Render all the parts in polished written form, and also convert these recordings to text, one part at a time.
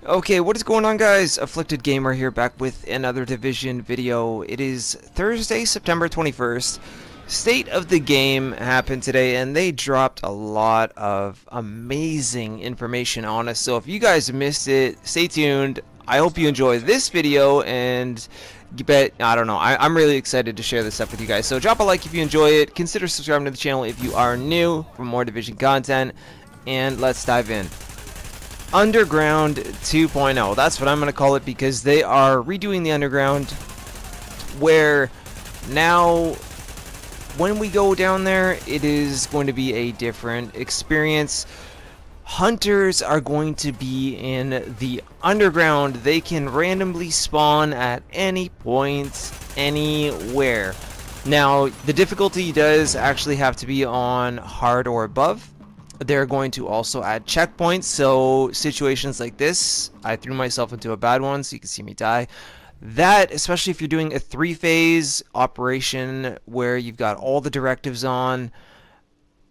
Okay, what is going on, guys? Afflicted Gamer here, back with another Division video. It is Thursday, September 21st. State of the game happened today, and they dropped a lot of amazing information on us. So if you guys missed it, stay tuned. I hope you enjoy this video, and I don't know, I'm really excited to share this stuff with you guys. So drop a like if you enjoy it. Consider subscribing to the channel if you are new for more Division content, and let's dive in. Underground 2.0, that's what I'm going to call it, because they are redoing the Underground, where now when we go down there it is going to be a different experience. Hunters are going to be in the Underground. They can randomly spawn at any point, anywhere. Now the difficulty does actually have to be on hard or above. They're going to also add checkpoints, so situations like this, I threw myself into a bad one, so you can see me die. That, especially if you're doing a 3-phase operation where you've got all the directives on,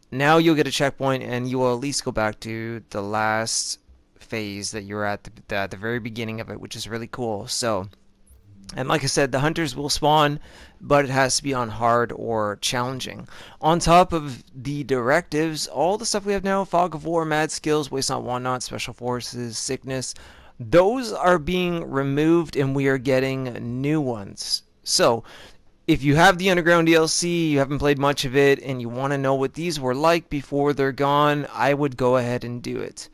now you'll get a checkpoint and you will at least go back to the last phase that you were at the very beginning of it, which is really cool. So, and like I said, the hunters will spawn, but it has to be on hard or challenging. On top of the directives, all the stuff we have now, Fog of War, Mad Skills, Waste Not, Want Not, Special Forces, Sickness, those are being removed and we are getting new ones. So, if you have the Underground DLC, you haven't played much of it, and you want to know what these were like before they're gone, I would go ahead and do it.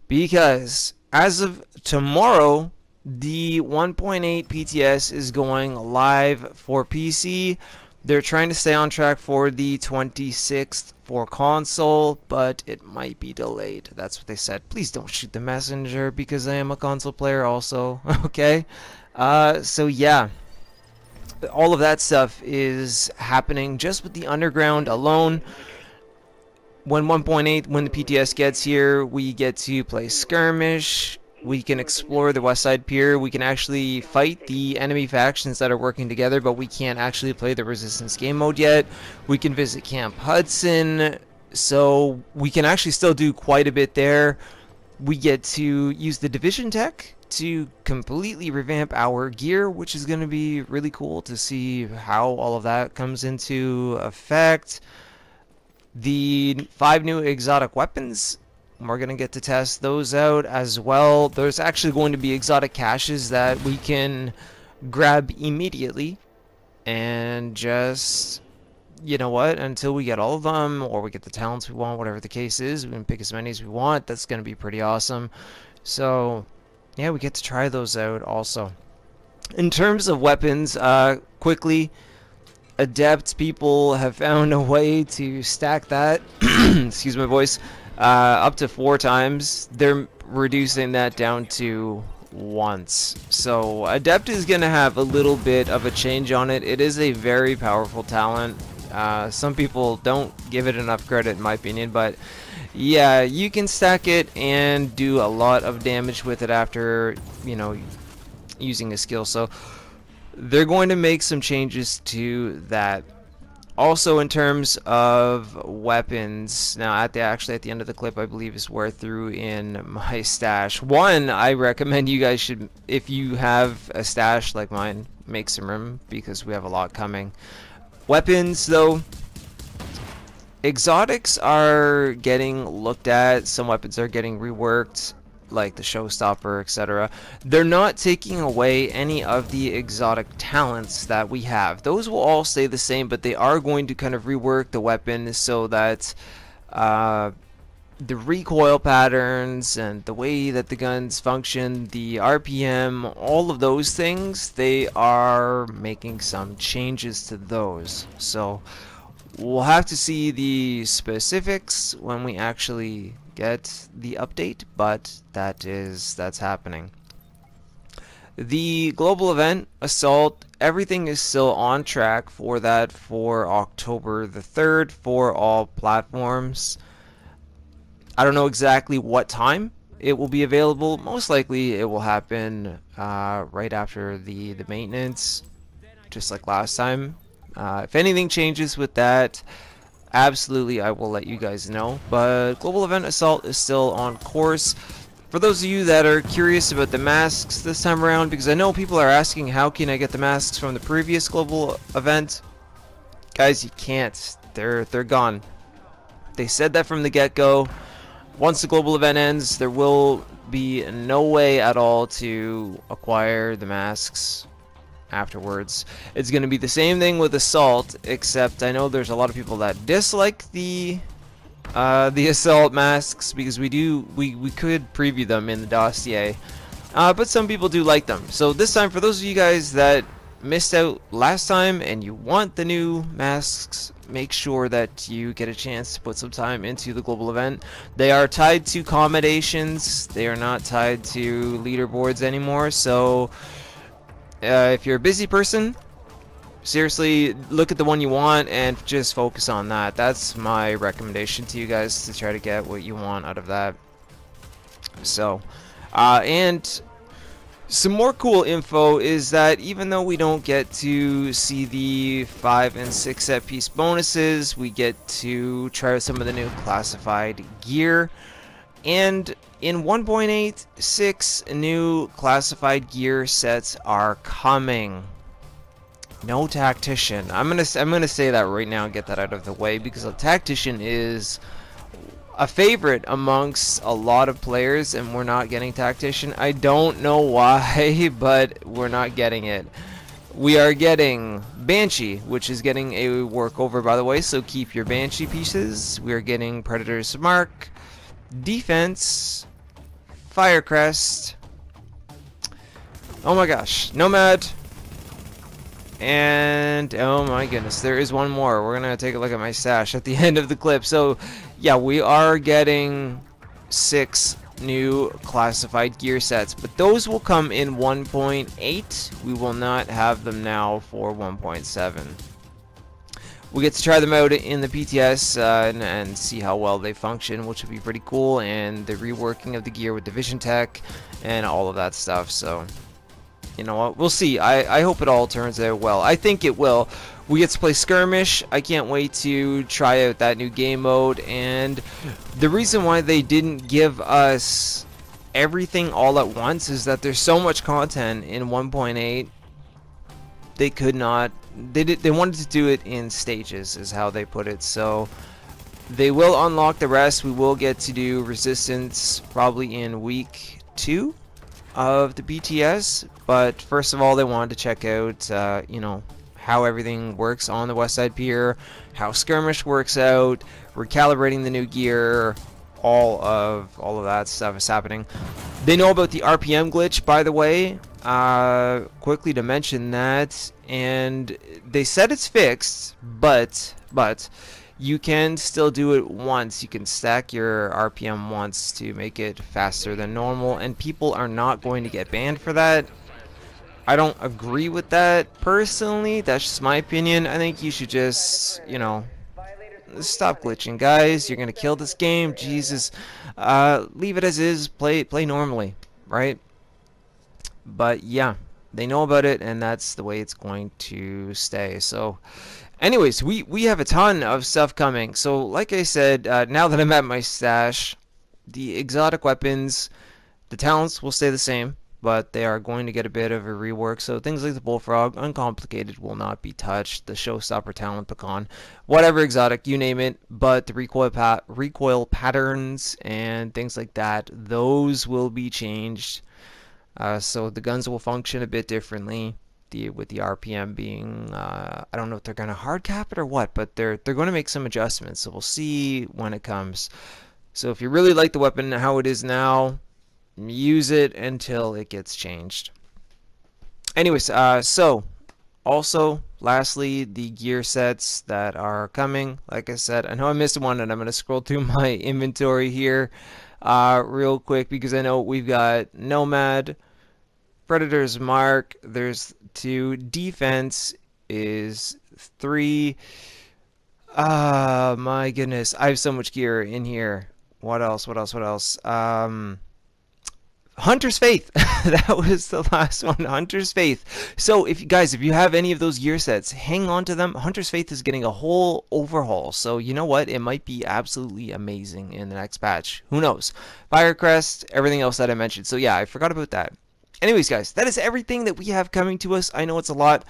Because, as of tomorrow, the 1.8 PTS is going live for PC. They're trying to stay on track for the 26th for console, but it might be delayed. That's what they said. Please don't shoot the messenger, because I am a console player also. Okay? So yeah. All of that stuff is happening just with the Underground alone. When 1.8, when the PTS gets here, we get to play skirmish. We can explore the West Side Pier. We can actually fight the enemy factions that are working together, but we can't actually play the Resistance game mode yet. We can visit Camp Hudson, so we can actually still do quite a bit there. We get to use the Division tech to completely revamp our gear, which is going to be really cool to see how all of that comes into effect. The 5 new exotic weapons, we're going to get to test those out as well. There's actually going to be exotic caches that we can grab immediately and just, you know what, until we get all of them, or we get the talents we want, whatever the case is, we can pick as many as we want. That's going to be pretty awesome. So yeah, we get to try those out also. In terms of weapons, quickly, adept people have found a way to stack that excuse my voice, up to 4 times. They're reducing that down to once. So adept is gonna have a little bit of a change on it. It is a very powerful talent. Some people don't give it enough credit in my opinion, but yeah, you can stack it and do a lot of damage with it after, you know, using a skill. So they're going to make some changes to that. Also, in terms of weapons, now actually at the end of the clip, I believe is where I threw in my stash. One, I recommend you guys should, if you have a stash like mine, make some room, because we have a lot coming. Weapons, though, exotics are getting looked at. Some weapons are getting reworked, like the Showstopper, etc. They're not taking away any of the exotic talents that we have. Those will all stay the same, but they are going to kind of rework the weapon so that the recoil patterns and the way that the guns function, the RPM, all of those things, they are making some changes to those. So we'll have to see the specifics when we actually get the update, but that's happening. The global event assault, everything is still on track for that for October the 3rd for all platforms. I don't know exactly what time it will be available. Most likely it will happen right after the maintenance, just like last time. If anything changes with that, absolutely I will let you guys know. But Global Event Assault is still on course. For those of you that are curious about the masks this time around, because I know people are asking how can I get the masks from the previous global event, guys, you can't. They're gone. They said that from the get-go. Once the global event ends, there will be no way at all to acquire the masks afterwards. It's going to be the same thing with Assault, except I know there's a lot of people that dislike the Assault masks, because we could preview them in the dossier, but some people do like them. So this time, for those of you guys that missed out last time and you want the new masks, make sure that you get a chance to put some time into the global event. They are tied to accommodations. They are not tied to leaderboards anymore. So if you're a busy person, seriously, look at the one you want and just focus on that. That's my recommendation to you guys, to try to get what you want out of that. So, and some more cool info is that even though we don't get to see the 5 and 6 set piece bonuses, we get to try out some of the new classified gear. And in 1.8, 6 new classified gear sets are coming. No tactician. I'm gonna say that right now and get that out of the way, because a tactician is a favorite amongst a lot of players, and we're not getting tactician. I don't know why, but we're not getting it. We are getting Banshee, which is getting a workover, by the way, so keep your Banshee pieces. We are getting Predator's Mark, Defense, Firecrest, oh my gosh, Nomad, and oh my goodness, there is one more. We're gonna take a look at my stash at the end of the clip. So yeah, we are getting 6 new classified gear sets, but those will come in 1.8. We will not have them now for 1.7. We get to try them out in the PTS and see how well they function, which would be pretty cool, and the reworking of the gear with Division Tech and all of that stuff. So you know what, we'll see. I hope it all turns out well. I think it will. We get to play Skirmish. I can't wait to try out that new game mode. And the reason why they didn't give us everything all at once is that there's so much content in 1.8. They could not. They wanted to do it in stages, is how they put it. So they will unlock the rest. We will get to do Resistance probably in week 2 of the BTS, but first of all, they wanted to check out you know, how everything works on the West Side Pier, how Skirmish works out, recalibrating the new gear, all of that stuff is happening. They know about the RPM glitch, by the way, quickly to mention that, and they said it's fixed, but you can still do it once. You can stack your RPM once to make it faster than normal, and people are not going to get banned for that. I don't agree with that personally. That's just my opinion. I think you should just, you know, stop glitching, guys. You're gonna kill this game. Jesus, leave it as is. Play normally, right? But yeah, they know about it, and that's the way it's going to stay. So anyways, we have a ton of stuff coming. So like I said, now that I'm at my stash, the exotic weapons, the talents will stay the same, but they are going to get a bit of a rework. So things like the Bullfrog, Uncomplicated, will not be touched. The Showstopper Talent, Pecan, whatever exotic, you name it. But the recoil patterns and things like that, those will be changed. So the guns will function a bit differently. With the RPM being, I don't know if they're going to hard cap it or what, but they're going to make some adjustments. So we'll see when it comes. So if you really like the weapon how it is now, use it until it gets changed. Anyways, so also lastly, the gear sets that are coming. Like I said, I know I missed one, and I'm going to scroll through my inventory here real quick, because I know we've got Nomad, Predator's Mark, there's 2, Defense is 3. My goodness, I have so much gear in here. What else? Hunter's Faith. That was the last one, Hunter's Faith. So if you guys, if you have any of those gear sets, hang on to them. Hunter's Faith is getting a whole overhaul. So you know what? It might be absolutely amazing in the next patch. Who knows? Firecrest, everything else that I mentioned. So yeah, I forgot about that. Anyways, guys, that is everything that we have coming to us. I know it's a lot.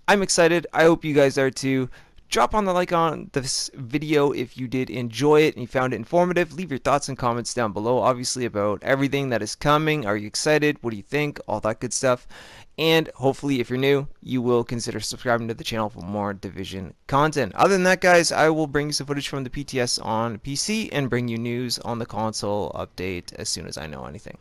I'm excited. I hope you guys are too. Drop on the like on this video if you did enjoy it and you found it informative. Leave your thoughts and comments down below, obviously, about everything that is coming. Are you excited? What do you think? All that good stuff. And hopefully, if you're new, you will consider subscribing to the channel for more Division content. Other than that, guys, I will bring you some footage from the PTS on PC and bring you news on the console update as soon as I know anything.